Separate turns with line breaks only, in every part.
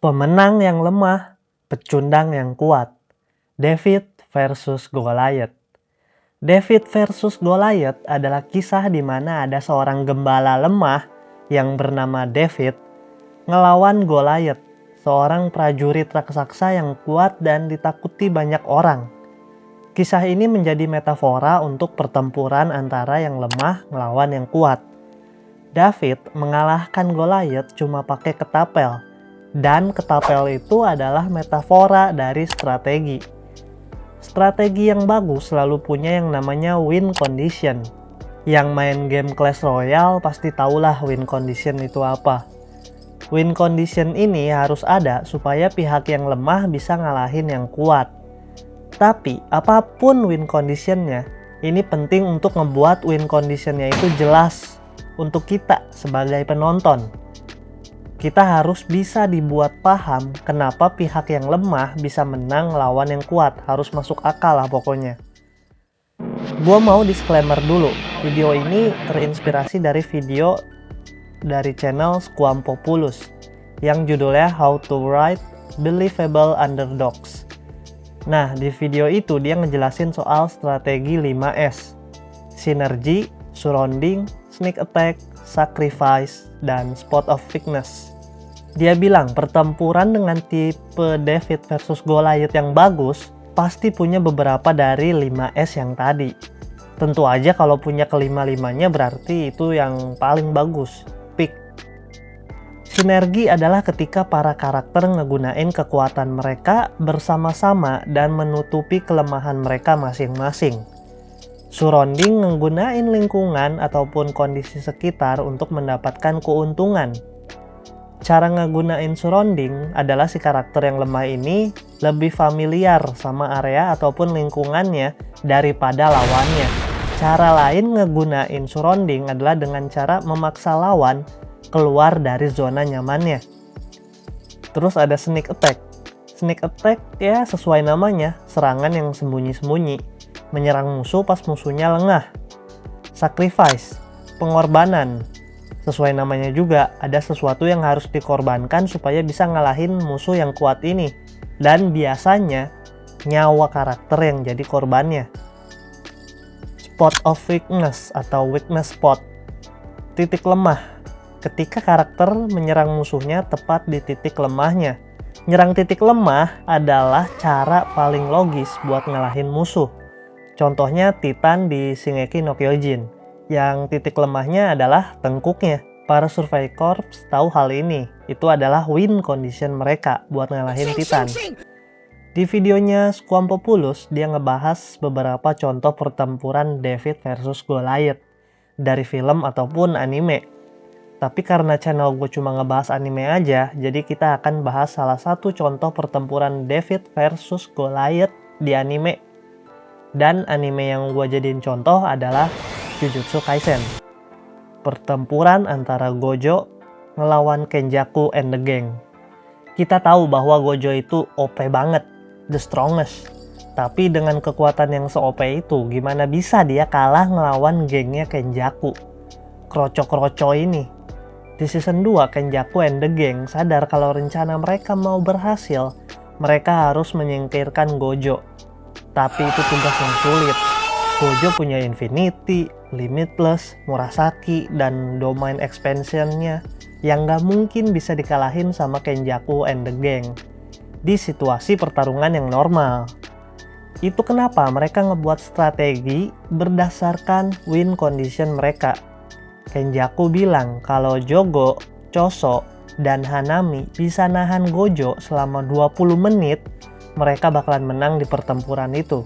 Pemenang yang lemah, pecundang yang kuat. David versus Goliath. David versus Goliath adalah kisah di mana ada seorang gembala lemah yang bernama David ngelawan Goliath, seorang prajurit raksasa yang kuat dan ditakuti banyak orang. Kisah ini menjadi metafora untuk pertempuran antara yang lemah ngelawan yang kuat. David mengalahkan Goliath cuma pakai ketapel. Dan ketapel itu adalah metafora dari strategi. Strategi yang bagus selalu punya yang namanya win condition. Yang main game Clash Royale pasti tahulah win condition itu apa. Win condition ini harus ada supaya pihak yang lemah bisa ngalahin yang kuat. Tapi apapun win conditionnya, ini penting untuk ngebuat win conditionnya itu jelas untuk kita sebagai penonton. Kita harus bisa dibuat paham kenapa pihak yang lemah bisa menang lawan yang kuat. Harus masuk akal lah pokoknya. Gua mau disclaimer dulu. Video ini terinspirasi dari video dari channel Squampopulus yang judulnya How to Write Believable Underdogs. Nah, di video itu dia ngejelasin soal strategi 5S. Synergy, surrounding, sneak attack, sacrifice, dan spot of weakness. Dia bilang pertempuran dengan tipe David versus Goliath yang bagus pasti punya beberapa dari 5S yang tadi. Tentu aja kalau punya kelima-limanya berarti itu yang paling bagus, pick. Sinergi adalah ketika para karakter ngegunain kekuatan mereka bersama-sama dan menutupi kelemahan mereka masing-masing. Surrounding menggunakan lingkungan ataupun kondisi sekitar untuk mendapatkan keuntungan. Cara ngegunain surrounding adalah si karakter yang lemah ini lebih familiar sama area ataupun lingkungannya daripada lawannya. Cara lain ngegunain surrounding adalah dengan cara memaksa lawan keluar dari zona nyamannya. Terus ada sneak attack. Sneak attack ya sesuai namanya, serangan yang sembunyi-sembunyi. Menyerang musuh pas musuhnya lengah. Sacrifice, pengorbanan. Sesuai namanya juga, ada sesuatu yang harus dikorbankan supaya bisa ngalahin musuh yang kuat ini. Dan biasanya, nyawa karakter yang jadi korbannya. Spot of weakness atau weakness spot. Titik lemah. Ketika karakter menyerang musuhnya tepat di titik lemahnya. Nyerang titik lemah adalah cara paling logis buat ngalahin musuh. Contohnya Titan di Shingeki no Kyojin, yang titik lemahnya adalah tengkuknya. Para Survey Corps tahu hal ini. Itu adalah win condition mereka buat ngalahin Titan. Di videonya Squampopulus, dia ngebahas beberapa contoh pertempuran David versus Goliath dari film ataupun anime. Tapi karena channel gue cuma ngebahas anime aja, jadi kita akan bahas salah satu contoh pertempuran David versus Goliath di anime. Dan anime yang gue jadiin contoh adalah Jujutsu Kaisen. Pertempuran antara Gojo ngelawan Kenjaku and the Gang. Kita tahu bahwa Gojo itu OP banget, the strongest. Tapi dengan kekuatan yang se-OP itu, gimana bisa dia kalah ngelawan gengnya Kenjaku? Kroco-kroco ini. Di season 2, Kenjaku and the Gang sadar kalau rencana mereka mau berhasil, mereka harus menyingkirkan Gojo. Tapi itu tugas yang sulit. Gojo punya Infinity, Limitless, Murasaki, dan domain expansionnya yang gak mungkin bisa dikalahin sama Kenjaku and the Gang di situasi pertarungan yang normal. Itu kenapa mereka ngebuat strategi berdasarkan win condition mereka. Kenjaku bilang kalau Jogo, Choso, dan Hanami bisa nahan Gojo selama 20 menit, mereka bakalan menang di pertempuran itu.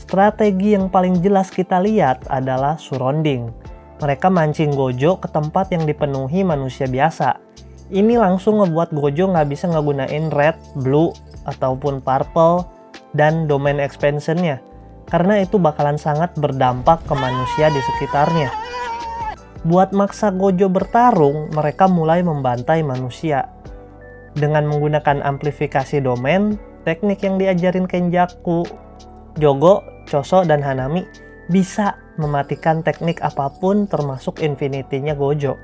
Strategi yang paling jelas kita lihat adalah surrounding. Mereka mancing Gojo ke tempat yang dipenuhi manusia biasa. Ini langsung ngebuat Gojo nggak bisa ngegunain red, blue, ataupun purple, dan domain expansionnya. Karena itu bakalan sangat berdampak ke manusia di sekitarnya. Buat maksa Gojo bertarung, mereka mulai membantai manusia. Dengan menggunakan amplifikasi domain, teknik yang diajarin Kenjaku, Jogo, Choso, dan Hanami bisa mematikan teknik apapun termasuk Infinity-nya Gojo.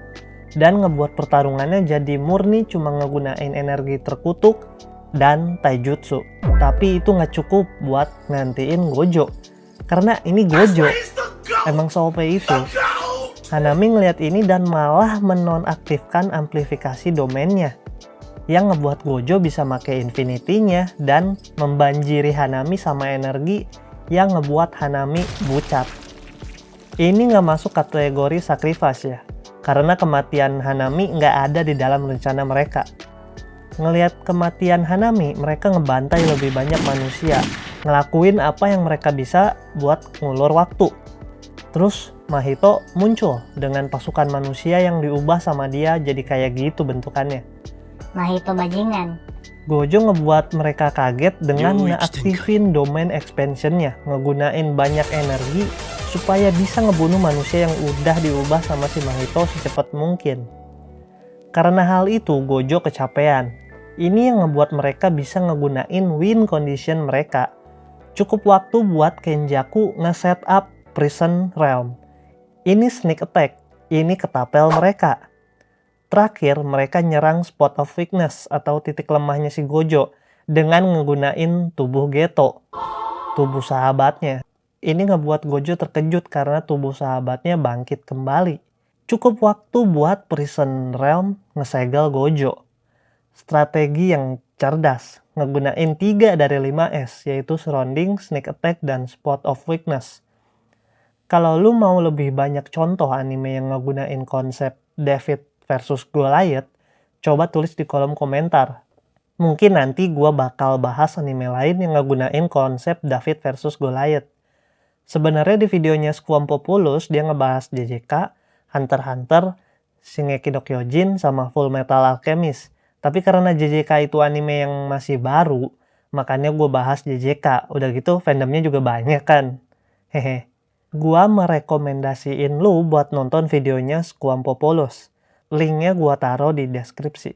dan ngebuat pertarungannya jadi murni cuma ngegunain energi terkutuk dan taijutsu. Tapi itu nggak cukup buat ngantiin Gojo. Karena ini Gojo, emang se-OP itu. Hanami ngeliat ini dan malah menonaktifkan amplifikasi domainnya, yang ngebuat Gojo bisa make Infinity-nya dan membanjiri Hanami sama energi yang ngebuat Hanami bucat. Ini nggak masuk kategori sacrifice ya, karena kematian Hanami nggak ada di dalam rencana mereka. Ngelihat kematian Hanami, mereka ngebantai lebih banyak manusia, ngelakuin apa yang mereka bisa buat ngulur waktu. Terus Mahito muncul dengan pasukan manusia yang diubah sama dia jadi kayak gitu bentukannya.
Mahito bajingan.
Gojo ngebuat mereka kaget dengan ngeaktifin domain expansionnya, ngegunain banyak energi supaya bisa ngebunuh manusia yang udah diubah sama si Mahito secepat mungkin. Karena hal itu, Gojo kecapean. Ini yang ngebuat mereka bisa ngegunain win condition mereka. Cukup waktu buat Kenjaku nge-setup Prison Realm. Ini sneak attack, ini ketapel mereka. Terakhir, mereka nyerang spot of weakness atau titik lemahnya si Gojo dengan ngegunain tubuh Geto, tubuh sahabatnya. Ini ngebuat Gojo terkejut karena tubuh sahabatnya bangkit kembali. Cukup waktu buat Prison Realm ngesegel Gojo. Strategi yang cerdas, ngegunain 3 dari 5S, yaitu Surrounding, Sneak Attack, dan Spot of Weakness. Kalau lu mau lebih banyak contoh anime yang ngegunain konsep David versus Goliath, coba tulis di kolom komentar. Mungkin nanti gua bakal bahas anime lain yang ngegunain konsep David versus Goliath. Sebenarnya di videonya Squam Populus dia ngebahas JJK, Hunter x Hunter, Shingeki no Kyojin, sama Full Metal Alchemist. Tapi karena JJK itu anime yang masih baru, makanya gue bahas JJK. Udah gitu fandomnya juga banyak kan. Hehe. Gua merekomendasiin lu buat nonton videonya Squam Populus. Linknya gua taruh di deskripsi.